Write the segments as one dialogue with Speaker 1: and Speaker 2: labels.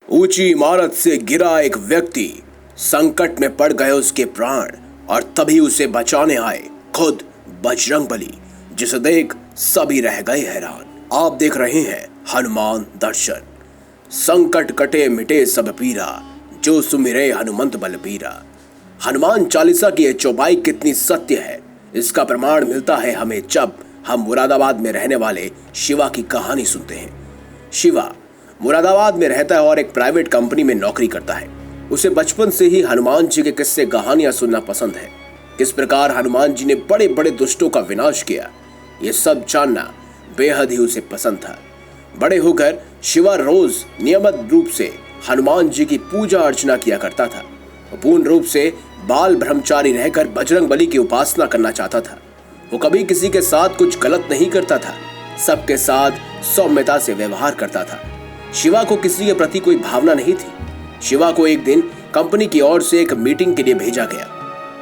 Speaker 1: ऊंची इमारत से गिरा एक व्यक्ति, संकट में पड़ गए उसके प्राण और तभी उसे बचाने आए खुद बजरंगबली, जिसे देख सभी रह गए हैरान। आप देख रहे हैं हनुमान दर्शन। संकट कटे मिटे सब पीरा, जो सुमिरे हनुमंत बलबीरा। हनुमान चालीसा की यह चौपाई कितनी सत्य है, इसका प्रमाण मिलता है हमें जब हम मुरादाबाद में रहने वाले शिवा की कहानी सुनते हैं। शिवा मुरादाबाद में रहता है और एक प्राइवेट कंपनी में नौकरी करता है। उसे बचपन से ही हनुमान जी के किस्से कहानियां सुनना पसंद है। किस प्रकार हनुमान जी ने बड़े बड़े दुष्टों का विनाश किया, ये सब जानना बेहद ही उसे पसंद था। बड़े होकर शिवा रोज नियमित रूप से हनुमान जी की पूजा अर्चना किया करता था। वो पूर्ण रूप से बाल ब्रह्मचारी रहकर बजरंगबली की उपासना करना चाहता था। वो कभी किसी के साथ कुछ गलत नहीं करता था, सबके साथ सौम्यता से व्यवहार करता था। शिवा को किसी के प्रति कोई भावना नहीं थी। शिवा को एक दिन कंपनी की ओर से एक मीटिंग के लिए भेजा गया।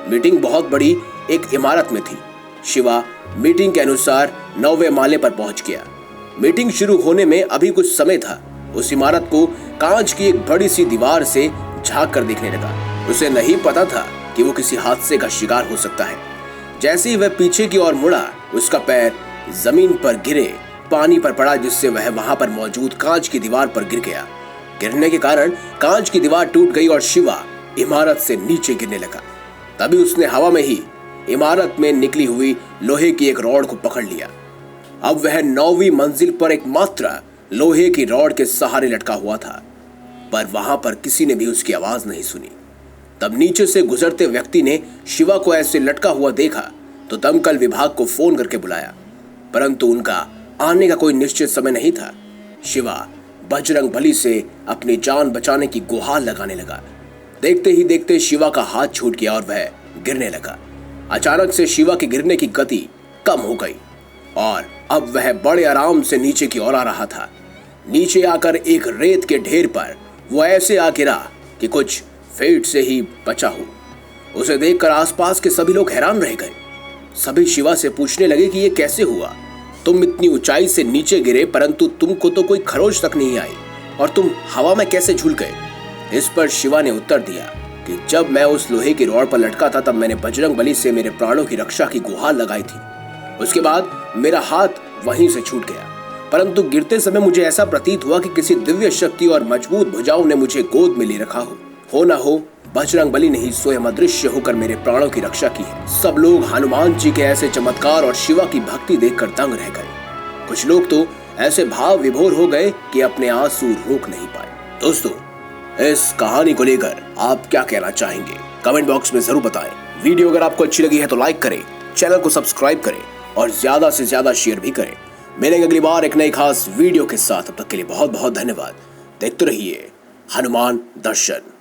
Speaker 1: मीटिंग बहुत बड़ी एक इमारत में थी। शिवा मीटिंग के अनुसार 9वें माले पर पहुंच गया। मीटिंग शुरू होने में अभी कुछ समय था। उस इमारत को कांच की एक बड़ी सी दीवार से झांक कर देखने लगा। उसे नहीं पता था कि वो किसी हादसे का शिकार हो सकता है। जैसे ही वह पीछे की ओर मुड़ा, उसका पैर जमीन पर गिरे पानी पर पड़ा, जिससे वह वहां पर मौजूद कांच की दीवार पर गिर गया। गिरने के कारण कांच की दीवार टूट गई और शिवा इमारत से नीचे गिरने लगा। तभी उसने हवा में ही इमारत में निकली हुई लोहे की एक रॉड को पकड़ लिया। अब वह 9वीं मंजिल पर एक मात्र लोहे की रॉड के सहारे लटका हुआ था, पर वहां पर किसी ने भी उसकी आवाज नहीं सुनी। तब नीचे से गुजरते व्यक्ति ने शिवा को ऐसे लटका हुआ देखा तो दमकल विभाग को फोन करके बुलाया, परंतु उनका आने का कोई निश्चित समय नहीं था। शिवा बजरंगबली से अपनी जान बचाने की गुहार लगाने लगा। देखते ही देखते शिवा का हाथ छूट गया और वह गिरने लगा। अचानक से शिवा के गिरने की गति कम हो गई और अब वह बड़े आराम से नीचे की ओर आ रहा था। नीचे आकर एक रेत के ढेर पर वो ऐसे आ गिरा कि कुछ फीट से ही बचा हो। उसे देखकर आसपास के सभी लोग हैरान रह गए। सभी शिवा से पूछने लगे कि ये कैसे हुआ, तुम इतनी ऊंचाई से नीचे गिरे परंतु तुमको तो कोई खरोच तक नहीं आई और तुम हवा में कैसे झूल गए। इस पर शिवा ने उत्तर दिया कि जब मैं उस लोहे की रॉड पर लटका था तब मैंने बजरंगबली से मेरे प्राणों की रक्षा की गुहार लगाई थी। उसके बाद मेरा हाथ वहीं से छूट गया, परंतु गिरते समय मुझे ऐसा प्रतीत हुआ कि किसी दिव्य शक्ति और मजबूत भुजाओं ने मुझे गोद में ले रखा हो ना हो बजरंगबली ने ही स्वयं अदृश्य होकर मेरे प्राणों की रक्षा की है। सब लोग हनुमान जी के ऐसे चमत्कार और शिवा की भक्ति देखकर दंग रह गए। कुछ लोग तो ऐसे भाव विभोर हो गए कि अपने आंसू रोक नहीं पाए। दोस्तों, इस कहानी को लेकर आप क्या कहना चाहेंगे, कमेंट बॉक्स में जरूर बताएं। वीडियो अगर आपको अच्छी लगी है तो लाइक करें, चैनल को सब्सक्राइब करें और ज्यादा से ज्यादा शेयर भी करें। मिलेंगे अगली बार एक नई खास वीडियो के साथ। तब तक के लिए बहुत बहुत धन्यवाद। देखते रहिए हनुमान दर्शन।